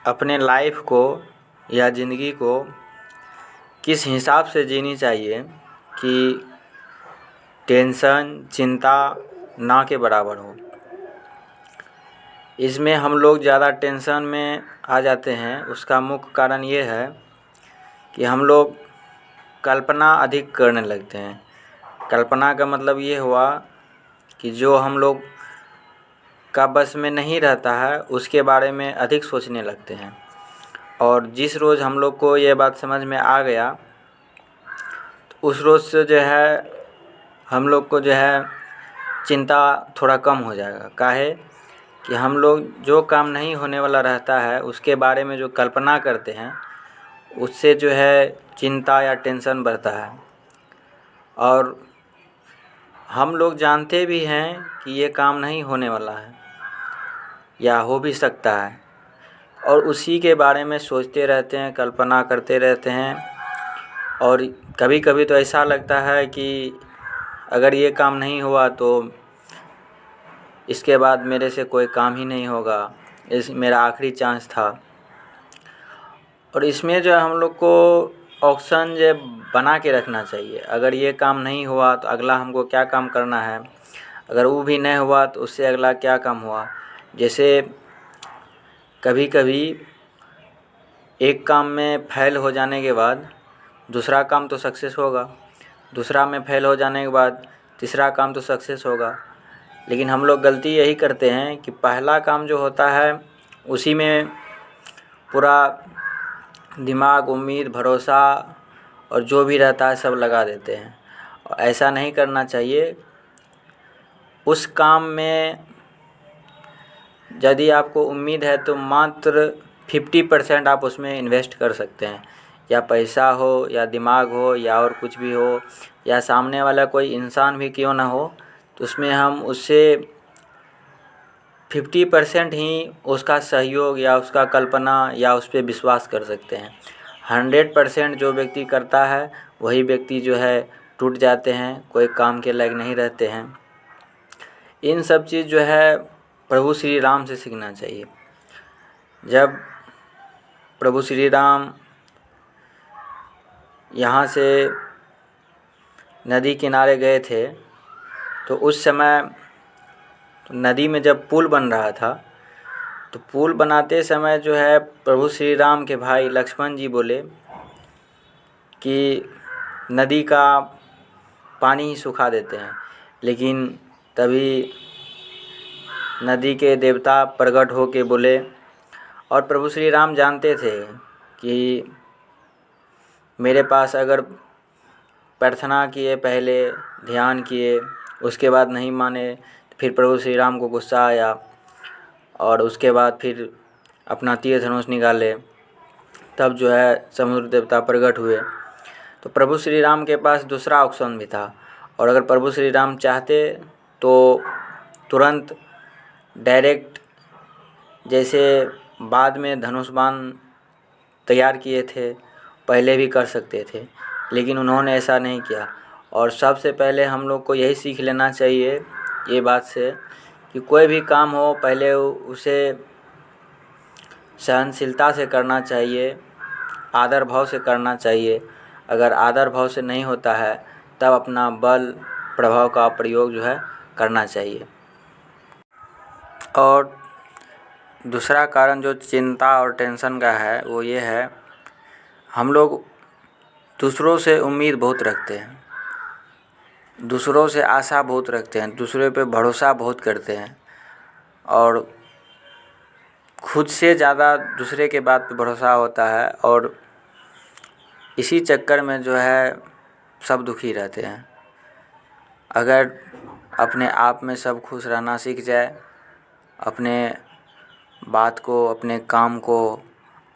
अपने लाइफ को या ज़िंदगी को किस हिसाब से जीनी चाहिए कि टेंशन चिंता ना के बराबर हो। इसमें हम लोग ज़्यादा टेंशन में आ जाते हैं। उसका मुख्य कारण ये है कि हम लोग कल्पना अधिक करने लगते हैं। कल्पना का मतलब ये हुआ कि जो हम लोग का बस में नहीं रहता है उसके बारे में अधिक सोचने लगते हैं। और जिस रोज़ हम लोग को ये बात समझ में आ गया तो उस रोज़ से जो है हम लोग को जो है चिंता थोड़ा कम हो जाएगा। काहे कि हम लोग जो काम नहीं होने वाला रहता है उसके बारे में जो कल्पना करते हैं उससे जो है चिंता या टेंशन बढ़ता है। और हम लोग जानते भी हैं कि ये काम नहीं होने वाला है या हो भी सकता है, और उसी के बारे में सोचते रहते हैं, कल्पना करते रहते हैं। और कभी कभी तो ऐसा लगता है कि अगर ये काम नहीं हुआ तो इसके बाद मेरे से कोई काम ही नहीं होगा, इस मेरा आखिरी चांस था। और इसमें जो है हम लोग को ऑप्शन जो बना के रखना चाहिए। अगर ये काम नहीं हुआ तो अगला हमको क्या काम करना है, अगर वो भी नहीं हुआ तो उससे अगला क्या काम हुआ। जैसे कभी कभी एक काम में फेल हो जाने के बाद दूसरा काम तो सक्सेस होगा, दूसरा में फेल हो जाने के बाद तीसरा काम तो सक्सेस होगा। लेकिन हम लोग गलती यही करते हैं कि पहला काम जो होता है उसी में पूरा दिमाग, उम्मीद, भरोसा और जो भी रहता है सब लगा देते हैं। और ऐसा नहीं करना चाहिए। उस काम में यदि आपको उम्मीद है तो मात्र 50% आप उसमें इन्वेस्ट कर सकते हैं, या पैसा हो या दिमाग हो या और कुछ भी हो, या सामने वाला कोई इंसान भी क्यों ना हो, तो उसमें हम उससे 50% ही उसका सहयोग या उसका कल्पना या उस पर विश्वास कर सकते हैं। 100% जो व्यक्ति करता है वही व्यक्ति जो है टूट जाते हैं, कोई काम के लायक नहीं रहते हैं। इन सब चीज़ जो है प्रभु श्री राम से सीखना चाहिए। जब प्रभु श्री राम यहाँ से नदी किनारे गए थे तो उस समय नदी में जब पुल बन रहा था तो पुल बनाते समय जो है प्रभु श्री राम के भाई लक्ष्मण जी बोले कि नदी का पानी ही सुखा देते हैं। लेकिन तभी नदी के देवता प्रकट हो के बोले, और प्रभु श्री राम जानते थे कि मेरे पास अगर प्रार्थना किए, पहले ध्यान किए, उसके बाद नहीं माने तो फिर प्रभु श्री राम को गुस्सा आया और उसके बाद फिर अपना तीर धनुष निकाले, तब जो है समुद्र देवता प्रकट हुए। तो प्रभु श्री राम के पास दूसरा ऑप्शन भी था, और अगर प्रभु श्री राम चाहते तो तुरंत डायरेक्ट जैसे बाद में धनुष बाण तैयार किए थे पहले भी कर सकते थे, लेकिन उन्होंने ऐसा नहीं किया। और सबसे पहले हम लोग को यही सीख लेना चाहिए ये बात से कि कोई भी काम हो पहले उसे सहनशीलता से करना चाहिए, आदर भाव से करना चाहिए। अगर आदर भाव से नहीं होता है तब अपना बल प्रभाव का प्रयोग जो है करना चाहिए। और दूसरा कारण जो चिंता और टेंशन का है वो ये है, हम लोग दूसरों से उम्मीद बहुत रखते हैं, दूसरों से आशा बहुत रखते हैं, दूसरे पे भरोसा बहुत करते हैं, और खुद से ज़्यादा दूसरे के बात पे भरोसा होता है। और इसी चक्कर में जो है सब दुखी रहते हैं। अगर अपने आप में सब खुश रहना सीख जाए, अपने बात को, अपने काम को,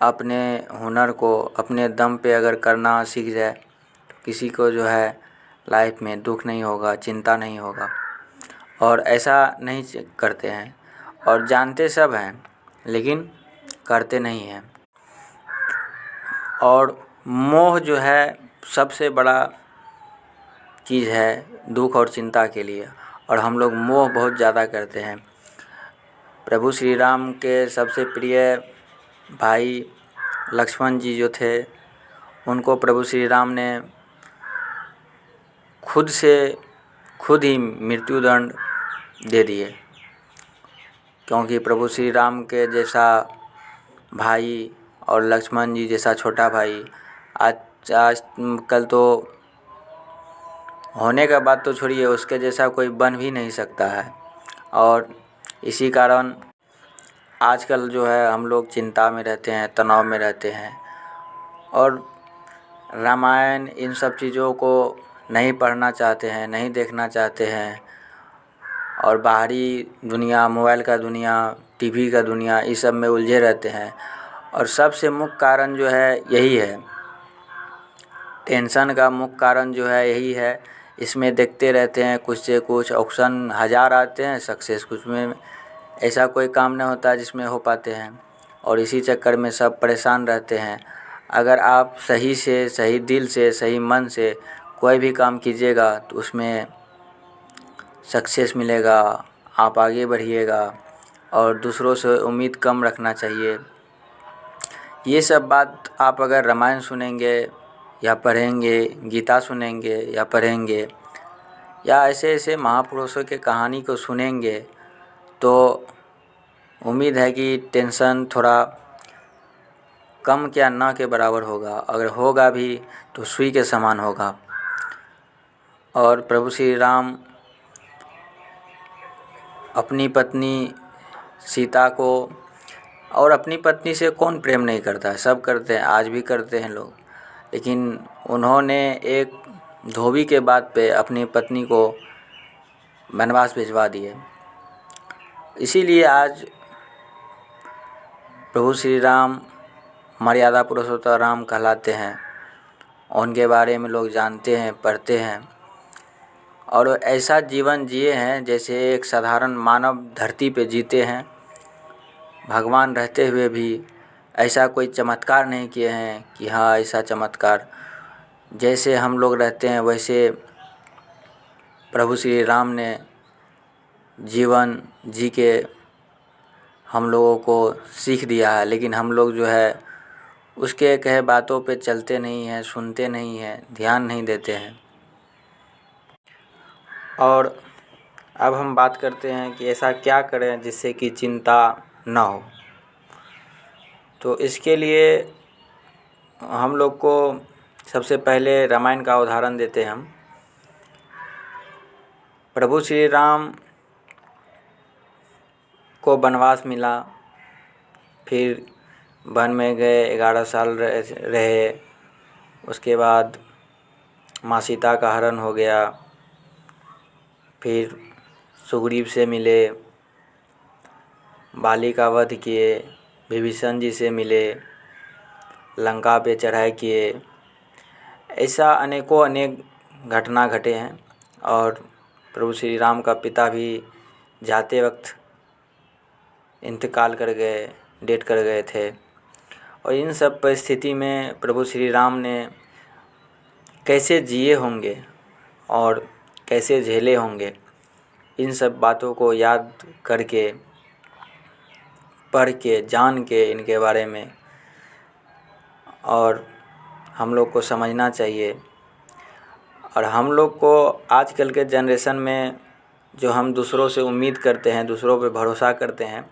अपने हुनर को अपने दम पे अगर करना सीख जाए तो किसी को जो है लाइफ में दुख नहीं होगा, चिंता नहीं होगा। और ऐसा नहीं करते हैं, और जानते सब हैं लेकिन करते नहीं हैं। और मोह जो है सबसे बड़ा चीज़ है दुख और चिंता के लिए, और हम लोग मोह बहुत ज़्यादा करते हैं। प्रभु श्री राम के सबसे प्रिय भाई लक्ष्मण जी जो थे उनको प्रभु श्री राम ने खुद ही मृत्युदंड दे दिए, क्योंकि प्रभु श्री राम के जैसा भाई और लक्ष्मण जी जैसा छोटा भाई आज कल तो होने का बात तो छोड़िए, उसके जैसा कोई बन भी नहीं सकता है। और इसी कारण आजकल जो है हम लोग चिंता में रहते हैं, तनाव में रहते हैं और रामायण इन सब चीज़ों को नहीं पढ़ना चाहते हैं, नहीं देखना चाहते हैं और बाहरी दुनिया, मोबाइल का दुनिया, टीवी का दुनिया, इस सब में उलझे रहते हैं। और सबसे मुख्य कारण जो है यही है, टेंशन का मुख्य कारण जो है यही है। इसमें देखते रहते हैं कुछ से कुछ ऑप्शन 1000 आते हैं, सक्सेस कुछ में ऐसा कोई काम नहीं होता जिसमें हो पाते हैं और इसी चक्कर में सब परेशान रहते हैं। अगर आप सही से, सही दिल से, सही मन से कोई भी काम कीजिएगा तो उसमें सक्सेस मिलेगा, आप आगे बढ़िएगा और दूसरों से उम्मीद कम रखना चाहिए। ये सब बात आप अगर रामायण सुनेंगे या पढ़ेंगे, गीता सुनेंगे या पढ़ेंगे या ऐसे ऐसे महापुरुषों के कहानी को सुनेंगे तो उम्मीद है कि टेंशन थोड़ा कम क्या ना के बराबर होगा, अगर होगा भी तो सुई के समान होगा। और प्रभु श्री राम अपनी पत्नी सीता को, और अपनी पत्नी से कौन प्रेम नहीं करता है, सब करते हैं, आज भी करते हैं लोग, लेकिन उन्होंने एक धोबी के बात पे अपनी पत्नी को वनवास भिजवा दिए। इसीलिए आज प्रभु श्री राम मर्यादा पुरुषोत्तम राम कहलाते हैं, उनके बारे में लोग जानते हैं, पढ़ते हैं और ऐसा जीवन जिए हैं जैसे एक साधारण मानव धरती पे जीते हैं। भगवान रहते हुए भी ऐसा कोई चमत्कार नहीं किए हैं कि हाँ ऐसा चमत्कार, जैसे हम लोग रहते हैं वैसे प्रभु श्री राम ने जीवन जी के हम लोगों को सीख दिया है। लेकिन हम लोग जो है उसके कहे बातों पे चलते नहीं हैं, सुनते नहीं हैं, ध्यान नहीं देते हैं। और अब हम बात करते हैं कि ऐसा क्या करें जिससे कि चिंता ना हो। तो इसके लिए हम लोग को सबसे पहले रामायण का उदाहरण देते हैं हम। प्रभु श्री राम को वनवास मिला, फिर वन में गए, 11 साल रहे, उसके बाद माँ सीता का हरण हो गया, फिर सुग्रीव से मिले, बाली का वध किए, विभीषण जी से मिले, लंका पे चढ़ाई किए, ऐसा अनेक घटना घटे हैं। और प्रभु श्री राम का पिता भी जाते वक्त इंतकाल कर गए, डेथ कर गए थे। और इन सब परिस्थिति में प्रभु श्री राम ने कैसे जिए होंगे और कैसे झेले होंगे, इन सब बातों को याद करके, पढ़ के, जान के इनके बारे में और हम लोग को समझना चाहिए। और हम लोग को आजकल के जनरेशन में जो हम दूसरों से उम्मीद करते हैं, दूसरों पे भरोसा करते हैं,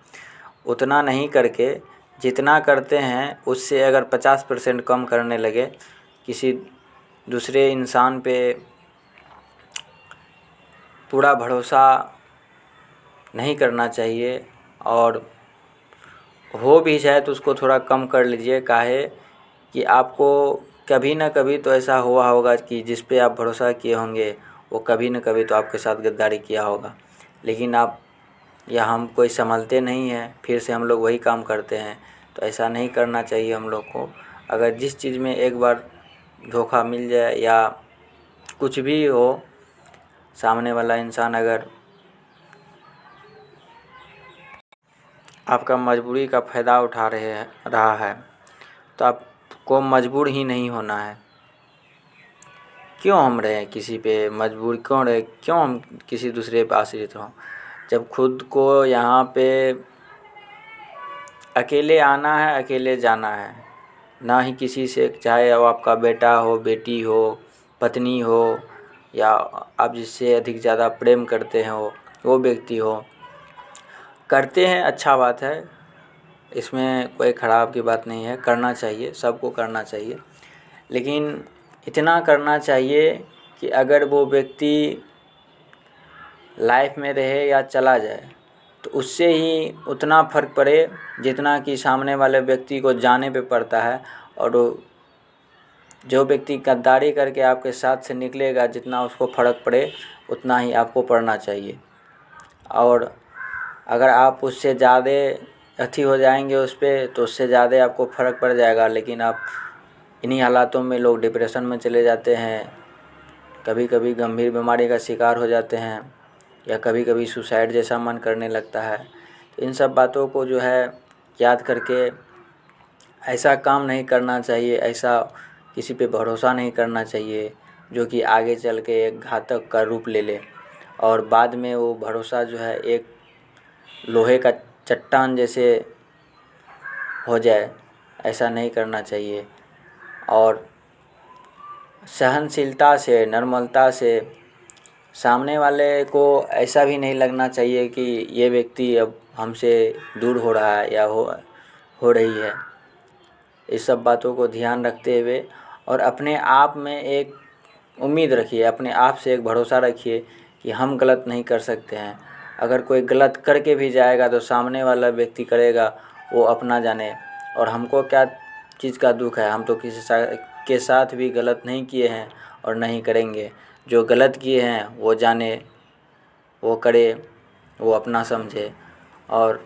उतना नहीं करके जितना करते हैं उससे अगर 50% कम करने लगे, किसी दूसरे इंसान पे पूरा भरोसा नहीं करना चाहिए। और हो भी जाए तो उसको थोड़ा कम कर लीजिए, काहे कि आपको कभी ना कभी तो ऐसा हुआ होगा कि जिस पे आप भरोसा किए होंगे वो कभी न कभी तो आपके साथ गद्दारी किया होगा, लेकिन आप या हम कोई संभलते नहीं हैं, फिर से हम लोग वही काम करते हैं। तो ऐसा नहीं करना चाहिए हम लोग को। अगर जिस चीज़ में एक बार धोखा मिल जाए या कुछ भी हो, सामने वाला इंसान अगर आपका मजबूरी का फ़ायदा उठा रहा है तो आपको मजबूर ही नहीं होना है। क्यों हम रहें किसी पे मजबूर, क्यों हम किसी दूसरे पे आश्रित हों, जब खुद को यहाँ पे अकेले आना है, अकेले जाना है, ना ही किसी से, चाहे वो आपका बेटा हो, बेटी हो, पत्नी हो, या आप जिससे अधिक ज़्यादा प्रेम करते हैं वो व्यक्ति हो। करते हैं, अच्छा बात है, इसमें कोई ख़राब की बात नहीं है, करना चाहिए, सबको करना चाहिए। लेकिन इतना करना चाहिए कि अगर वो व्यक्ति लाइफ में रहे या चला जाए तो उससे ही उतना फ़र्क पड़े जितना कि सामने वाले व्यक्ति को जाने पे पड़ता है। और जो व्यक्ति गद्दारी करके आपके साथ से निकलेगा, जितना उसको फ़र्क पड़े उतना ही आपको पड़ना चाहिए। और अगर आप उससे ज़्यादा अथी हो जाएंगे उस पर, तो उससे ज़्यादा आपको फ़र्क पड़ जाएगा। लेकिन आप इन्हीं हालातों में लोग डिप्रेशन में चले जाते हैं, कभी कभी गंभीर बीमारी का शिकार हो जाते हैं, या कभी कभी सुसाइड जैसा मन करने लगता है। तो इन सब बातों को जो है याद करके ऐसा काम नहीं करना चाहिए, ऐसा किसी पे भरोसा नहीं करना चाहिए जो कि आगे चल के एक घातक का रूप ले ले और बाद में वो भरोसा जो है एक लोहे का चट्टान जैसे हो जाए। ऐसा नहीं करना चाहिए। और सहनशीलता से, नम्रता से सामने वाले को ऐसा भी नहीं लगना चाहिए कि ये व्यक्ति अब हमसे दूर हो रहा है या हो रही है। इस सब बातों को ध्यान रखते हुए और अपने आप में एक उम्मीद रखिए, अपने आप से एक भरोसा रखिए कि हम गलत नहीं कर सकते हैं। अगर कोई गलत करके भी जाएगा तो सामने वाला व्यक्ति करेगा, वो अपना जाने। और हमको क्या चीज़ का दुख है, हम तो किसी के साथ भी गलत नहीं किए हैं और नहीं करेंगे। जो गलत किए हैं वो जाने, वो करे, वो अपना समझे। और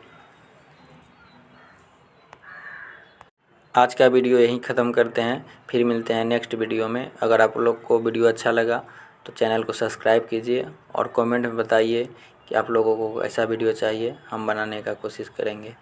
आज का वीडियो यहीं ख़त्म करते हैं, फिर मिलते हैं नेक्स्ट वीडियो में। अगर आप लोग को वीडियो अच्छा लगा तो चैनल को सब्सक्राइब कीजिए और कमेंट में बताइए कि आप लोगों को ऐसा वीडियो चाहिए, हम बनाने का कोशिश करेंगे।